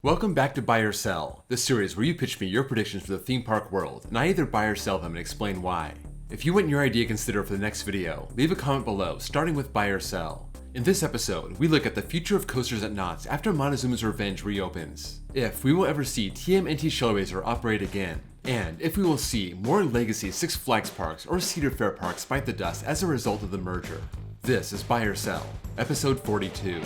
Welcome back to Buy or Sell, the series where you pitch me your predictions for the theme park world, and I either buy or sell them and explain why. If you want your idea considered for the next video, leave a comment below, starting with Buy or Sell. In this episode, we look at the future of coasters at Knott's after Montezuma's Revenge reopens, if we will ever see TMNT Shellraiser operate again, and if we will see more legacy Six Flags parks or Cedar Fair parks bite the dust as a result of the merger. This is Buy or Sell, episode 42.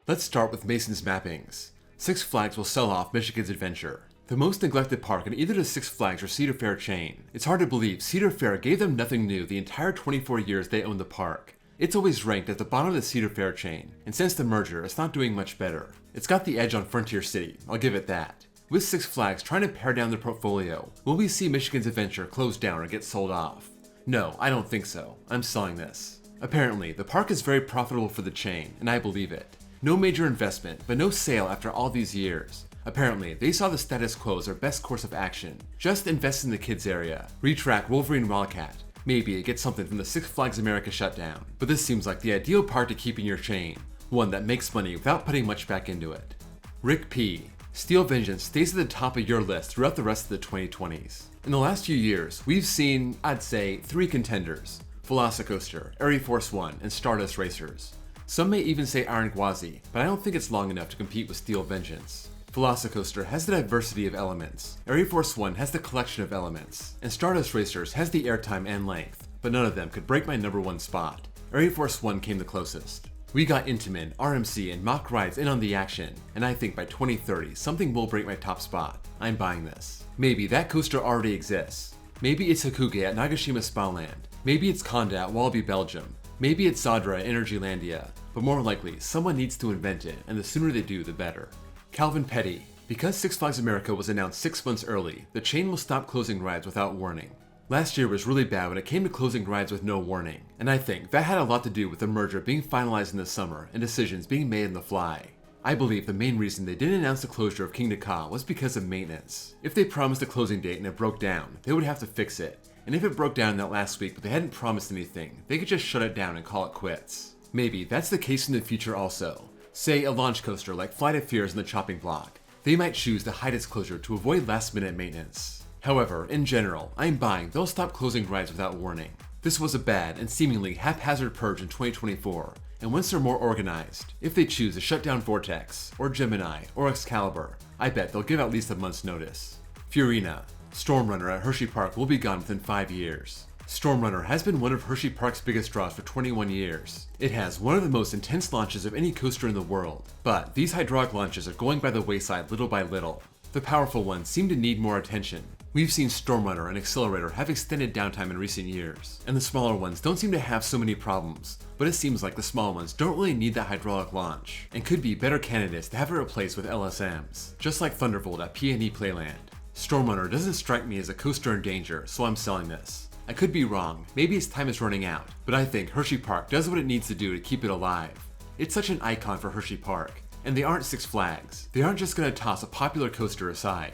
Let's start with Mason's mappings. Six Flags will sell off Michigan's Adventure, the most neglected park in either the Six Flags or Cedar Fair chain. It's hard to believe Cedar Fair gave them nothing new the entire 24 years they owned the park. It's always ranked at the bottom of the Cedar Fair chain, and since the merger, it's not doing much better. It's got the edge on Frontier City, I'll give it that. With Six Flags trying to pare down their portfolio, will we see Michigan's Adventure close down or get sold off? No, I don't think so. I'm selling this. Apparently, the park is very profitable for the chain, and I believe it. No major investment, but no sale after all these years. Apparently, they saw the status quo as their best course of action. Just invest in the kids area, retrack Wolverine Wildcat. Maybe get something from the Six Flags America shutdown. But this seems like the ideal park to keep in your chain, one that makes money without putting much back into it. Rick P. Steel Vengeance stays at the top of your list throughout the rest of the 2020s. In the last few years, we've seen, I'd say, 3 contenders: Velocicoaster, Air Force One, and Stardust Racers. Some may even say Iron Gwazi, but I don't think it's long enough to compete with Steel Vengeance. Velocicoaster has the diversity of elements, Air Force One has the collection of elements, and Stardust Racers has the airtime and length, but none of them could break my number 1 spot. Air Force One came the closest. We got Intamin, RMC, and Mach Rides in on the action, and I think by 2030 something will break my top spot. I'm buying this. Maybe that coaster already exists. Maybe it's Hakuge at Nagashima Spaland. Maybe it's Conda at Wallaby, Belgium. Maybe it's Zadra at Energylandia, but more likely, someone needs to invent it, and the sooner they do, the better. Calvin Petty. Because Six Flags America was announced 6 months early, the chain will stop closing rides without warning. Last year was really bad when it came to closing rides with no warning, and I think that had a lot to do with the merger being finalized in the summer and decisions being made on the fly. I believe the main reason they didn't announce the closure of King Ka was because of maintenance. If they promised a closing date and it broke down, they would have to fix it. And if it broke down in that last week but they hadn't promised anything, they could just shut it down and call it quits. Maybe that's the case in the future also. Say a launch coaster like Flight of Fears in the chopping block. They might choose to hide its closure to avoid last minute maintenance. However, in general, I'm buying they'll stop closing rides without warning. This was a bad and seemingly haphazard purge in 2024, and once they're more organized, if they choose to shut down Vortex, or Gemini, or Excalibur, I bet they'll give at least a month's notice. Furina. Stormrunner at Hershey Park will be gone within 5 years. Stormrunner has been one of Hershey Park's biggest draws for 21 years. It has one of the most intense launches of any coaster in the world, but these hydraulic launches are going by the wayside little by little. The powerful ones seem to need more attention. We've seen Stormrunner and Accelerator have extended downtime in recent years, and the smaller ones don't seem to have so many problems, but it seems like the small ones don't really need that hydraulic launch, and could be better candidates to have it replaced with LSMs, just like Thunderbolt at P&E Playland. Stormrunner doesn't strike me as a coaster in danger, so I'm selling this. I could be wrong, maybe its time is running out, but I think Hershey Park does what it needs to do to keep it alive. It's such an icon for Hershey Park, and they aren't Six Flags. They aren't just gonna toss a popular coaster aside.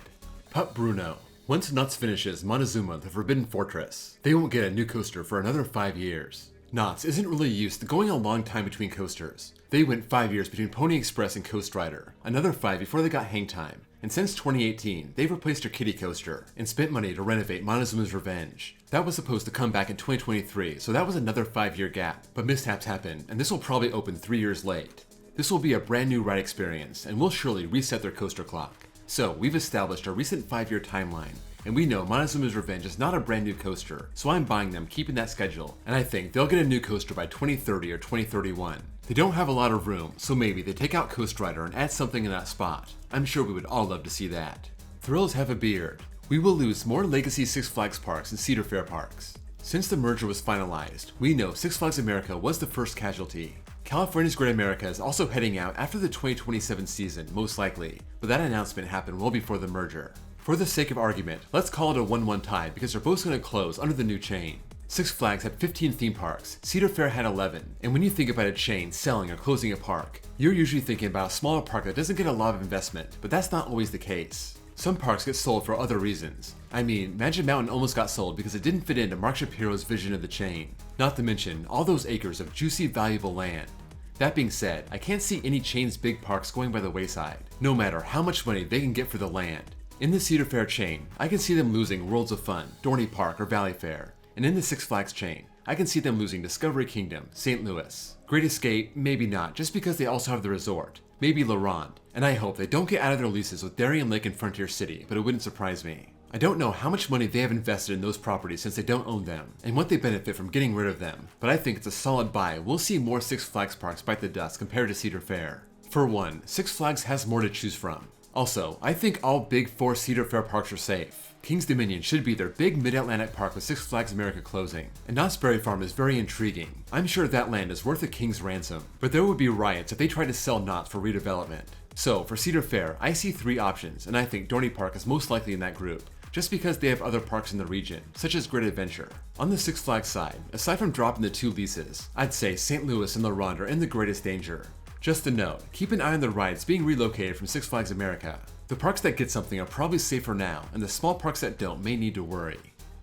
Pup Bruno. Once Knott's finishes Montezuma the Forbidden Fortress, they won't get a new coaster for another 5 years. Knott's isn't really used to going a long time between coasters. They went 5 years between Pony Express and Coast Rider, another 5 before they got Hang Time. And since 2018, they've replaced their kiddie coaster and spent money to renovate Montezuma's Revenge. That was supposed to come back in 2023, so that was another 5-year gap. But mishaps happened, and this will probably open 3 years late. This will be a brand new ride experience, and will surely reset their coaster clock. So we've established a recent 5-year timeline, and we know Montezuma's Revenge is not a brand new coaster, so I'm buying them keeping that schedule, and I think they'll get a new coaster by 2030 or 2031. They don't have a lot of room, so maybe they take out Coast Rider and add something in that spot. I'm sure we would all love to see that. Thrills have a beard. We will lose more legacy Six Flags parks and Cedar Fair parks. Since the merger was finalized, we know Six Flags America was the first casualty. California's Great America is also heading out after the 2027 season, most likely, but that announcement happened well before the merger. For the sake of argument, let's call it a 1-1 tie because they're both going to close under the new chain. Six Flags had 15 theme parks, Cedar Fair had 11, and when you think about a chain selling or closing a park, you're usually thinking about a smaller park that doesn't get a lot of investment, but that's not always the case. Some parks get sold for other reasons. I mean, Magic Mountain almost got sold because it didn't fit into Mark Shapiro's vision of the chain, not to mention all those acres of juicy, valuable land. That being said, I can't see any chain's big parks going by the wayside, no matter how much money they can get for the land. In the Cedar Fair chain, I can see them losing Worlds of Fun, Dorney Park, or Valley Fair. And in the Six Flags chain, I can see them losing Discovery Kingdom, St. Louis. Great Escape, maybe not, just because they also have the resort. Maybe La Ronde. And I hope they don't get out of their leases with Darien Lake and Frontier City, but it wouldn't surprise me. I don't know how much money they have invested in those properties since they don't own them, and what they benefit from getting rid of them, but I think it's a solid buy. We'll see more Six Flags parks bite the dust compared to Cedar Fair. For one, Six Flags has more to choose from. Also, I think all big four Cedar Fair parks are safe. King's Dominion should be their big mid-Atlantic park with Six Flags America closing. And Knott's Berry Farm is very intriguing. I'm sure that land is worth a king's ransom, but there would be riots if they tried to sell Knott's for redevelopment. So, for Cedar Fair, I see three options, and I think Dorney Park is most likely in that group, just because they have other parks in the region, such as Great Adventure. On the Six Flags side, aside from dropping the two leases, I'd say St. Louis and La Ronde are in the greatest danger. Just a note, keep an eye on the rides being relocated from Six Flags America. The parks that get something are probably safer now, and the small parks that don't may need to worry.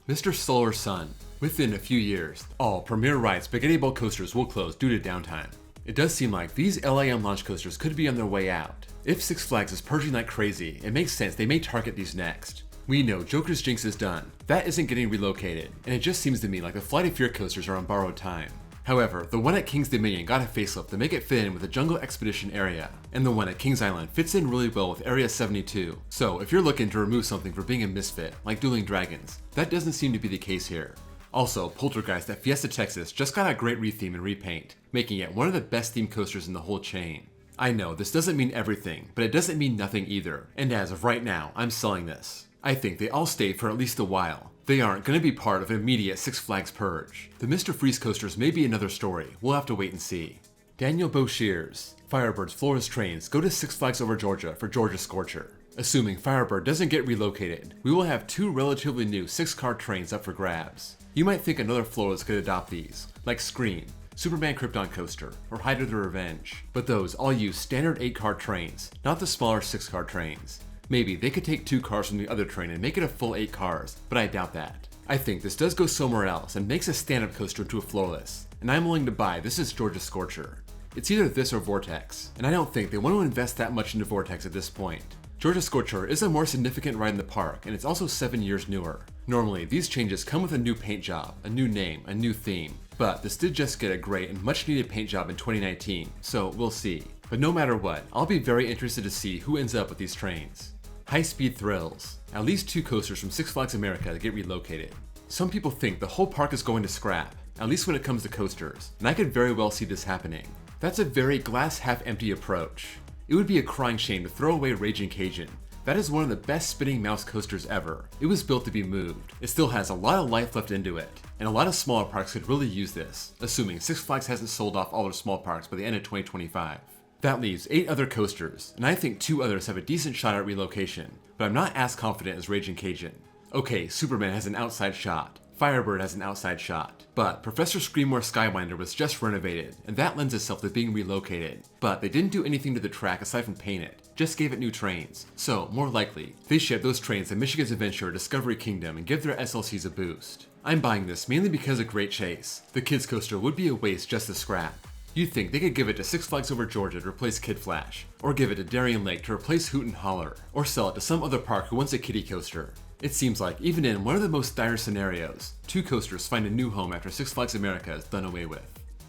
Mr. Solar Sun. Within a few years, all Premier Rides Spaghetti Bowl coasters will close due to downtime. It does seem like these LAM launch coasters could be on their way out. If Six Flags is purging like crazy, it makes sense they may target these next. We know Joker's Jinx is done. That isn't getting relocated, and it just seems to me like the Flight of Fear coasters are on borrowed time. However, the one at King's Dominion got a facelift to make it fit in with the Jungle Expedition area, and the one at Kings Island fits in really well with Area 72. So if you're looking to remove something for being a misfit, like Dueling Dragons, that doesn't seem to be the case here. Also, Poltergeist at Fiesta Texas just got a great retheme and repaint, making it one of the best themed coasters in the whole chain. I know this doesn't mean everything, but it doesn't mean nothing either, and as of right now, I'm selling this. I think they all stay for at least a while. They aren't going to be part of an immediate Six Flags purge. The Mr. Freeze coasters may be another story, we'll have to wait and see. Daniel Boshears. Firebird's Flores trains go to Six Flags Over Georgia for Georgia Scorcher. Assuming Firebird doesn't get relocated, we will have two relatively new 6-car trains up for grabs. You might think another Flores could adopt these, like Scream, Superman Krypton Coaster, or Hydra the Revenge, but those all use standard 8-car trains, not the smaller 6-car trains. Maybe they could take 2 cars from the other train and make it a full 8 cars, but I doubt that. I think this does go somewhere else and makes a stand-up coaster into a floorless, and I'm willing to buy this is Georgia Scorcher. It's either this or Vortex, and I don't think they want to invest that much into Vortex at this point. Georgia Scorcher is a more significant ride in the park, and it's also 7 years newer. Normally, these changes come with a new paint job, a new name, a new theme, but this did just get a great and much needed paint job in 2019, so we'll see. But no matter what, I'll be very interested to see who ends up with these trains. High Speed Thrills. At least 2 coasters from Six Flags America that get relocated. Some people think the whole park is going to scrap, at least when it comes to coasters, and I could very well see this happening. That's a very glass half empty approach. It would be a crying shame to throw away Raging Cajun. That is one of the best spinning mouse coasters ever. It was built to be moved. It still has a lot of life left into it, and a lot of smaller parks could really use this, assuming Six Flags hasn't sold off all their small parks by the end of 2025. That leaves 8 other coasters, and I think 2 others have a decent shot at relocation, but I'm not as confident as Raging Cajun. Okay, Superman has an outside shot, Firebird has an outside shot, but Professor Screamore Skywinder was just renovated, and that lends itself to being relocated. But they didn't do anything to the track aside from paint it, just gave it new trains, so more likely, they ship those trains to Michigan's Adventure or Discovery Kingdom and give their SLCs a boost. I'm buying this mainly because of Great Chase. The Kids Coaster would be a waste just to scrap. You'd think they could give it to Six Flags Over Georgia to replace Kid Flash, or give it to Darien Lake to replace Hoot and Holler, or sell it to some other park who wants a kiddie coaster. It seems like even in one of the most dire scenarios, 2 coasters find a new home after Six Flags America is done away with.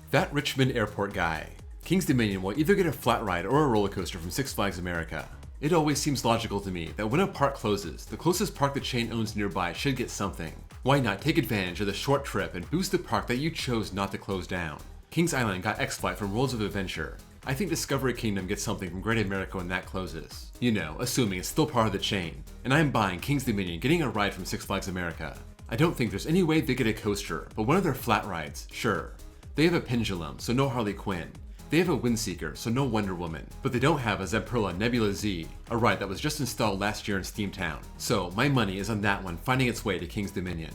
That Richmond Airport guy. King's Dominion will either get a flat ride or a roller coaster from Six Flags America. It always seems logical to me that when a park closes, the closest park the chain owns nearby should get something. Why not take advantage of the short trip and boost the park that you chose not to close down? Kings Island got X-Flight from Worlds of Adventure. I think Discovery Kingdom gets something from Great America when that closes. You know, assuming it's still part of the chain. And I'm buying King's Dominion getting a ride from Six Flags America. I don't think there's any way they get a coaster, but one of their flat rides, sure. They have a Pendulum, so no Harley Quinn. They have a Windseeker, so no Wonder Woman. But they don't have a Zamperla Nebula Z, a ride that was just installed last year in Steamtown. So my money is on that one finding its way to King's Dominion.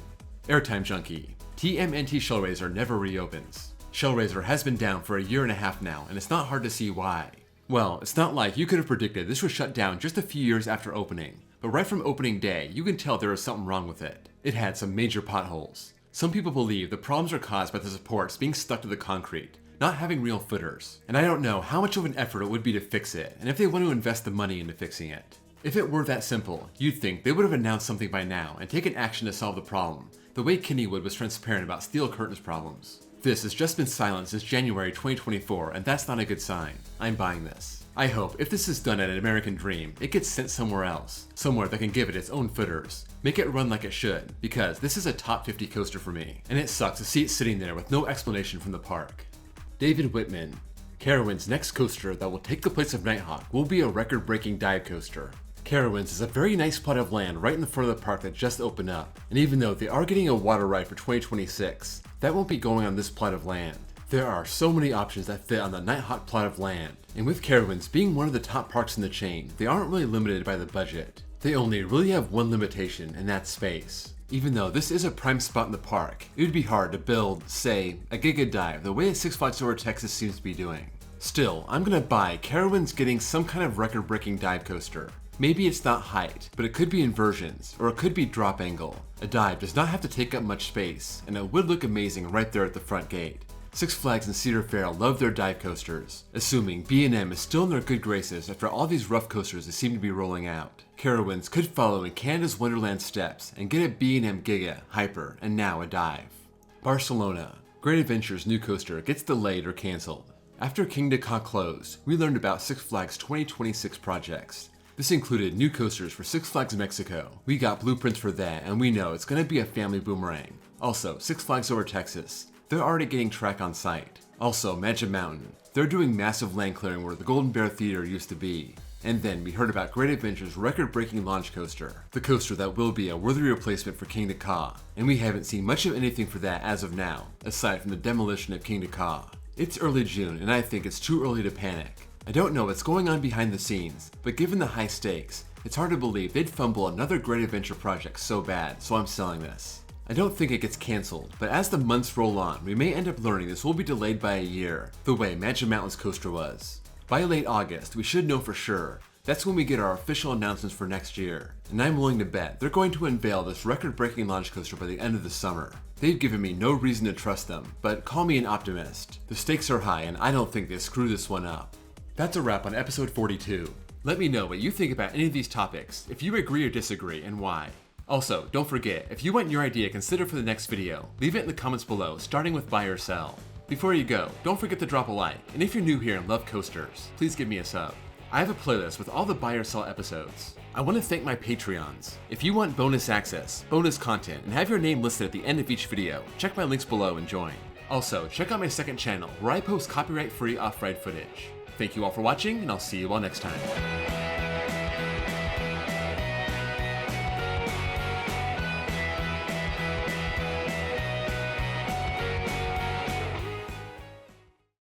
Airtime Junkie. TMNT Shellraiser never reopens. Shellraiser has been down for a year and a half now, and it's not hard to see why. Well, it's not like you could have predicted this was shut down just a few years after opening, but right from opening day, you can tell there was something wrong with it. It had some major potholes. Some people believe the problems are caused by the supports being stuck to the concrete, not having real footers, and I don't know how much of an effort it would be to fix it, and if they want to invest the money into fixing it. If it were that simple, you'd think they would have announced something by now and taken action to solve the problem, the way Kennywood was transparent about steel curtains problems. This has just been silent since January 2024, and that's not a good sign. I'm buying this. I hope if this is done at an American Dream, it gets sent somewhere else, somewhere that can give it its own footers, make it run like it should, because this is a top 50 coaster for me, and it sucks to see it sitting there with no explanation from the park. David Whitman. Carowinds' next coaster that will take the place of Nighthawk will be a record-breaking dive coaster. Carowinds is a very nice plot of land right in the front of the park that just opened up, and even though they are getting a water ride for 2026, that won't be going on this plot of land. There are so many options that fit on the Nighthawk plot of land, and with Carowinds being one of the top parks in the chain, they aren't really limited by the budget. They only really have one limitation, and that's space. Even though this is a prime spot in the park, it would be hard to build, say, a Giga Dive the way Six Flags Over Texas seems to be doing. Still, I'm gonna buy Carowinds getting some kind of record-breaking dive coaster. Maybe it's not height, but it could be inversions, or it could be drop angle. A dive does not have to take up much space, and it would look amazing right there at the front gate. Six Flags and Cedar Fair love their dive coasters, assuming B&M is still in their good graces after all these rough coasters they seem to be rolling out. Carowinds could follow in Canada's Wonderland steps and get a B&M Giga, Hyper, and now a dive. Barcelona. Great Adventure's new coaster gets delayed or cancelled. After Kingda Ka closed, we learned about Six Flags 2026 projects. This included new coasters for Six Flags Mexico. We got blueprints for that, and we know it's gonna be a family boomerang. Also, Six Flags Over Texas. They're already getting track on site. Also, Magic Mountain. They're doing massive land clearing where the Golden Bear Theater used to be. And then we heard about Great Adventure's record-breaking launch coaster, the coaster that will be a worthy replacement for Kingda Ka. And we haven't seen much of anything for that as of now, aside from the demolition of Kingda Ka. It's early June, and I think it's too early to panic. I don't know what's going on behind the scenes, but given the high stakes, it's hard to believe they'd fumble another Great Adventure project so bad, so I'm selling this. I don't think it gets cancelled, but as the months roll on, we may end up learning this will be delayed by a year, the way Magic Mountain's coaster was. By late August, we should know for sure. That's when we get our official announcements for next year, and I'm willing to bet they're going to unveil this record-breaking launch coaster by the end of the summer. They've given me no reason to trust them, but call me an optimist. The stakes are high, and I don't think they screw this one up. That's a wrap on episode 42. Let me know what you think about any of these topics, if you agree or disagree, and why. Also, don't forget, if you want your idea considered for the next video, leave it in the comments below, starting with buy or sell. Before you go, don't forget to drop a like, and if you're new here and love coasters, please give me a sub. I have a playlist with all the buy or sell episodes. I want to thank my Patreons. If you want bonus access, bonus content, and have your name listed at the end of each video, check my links below and join. Also, check out my second channel, where I post copyright-free off-ride footage. Thank you all for watching, and I'll see you all next time.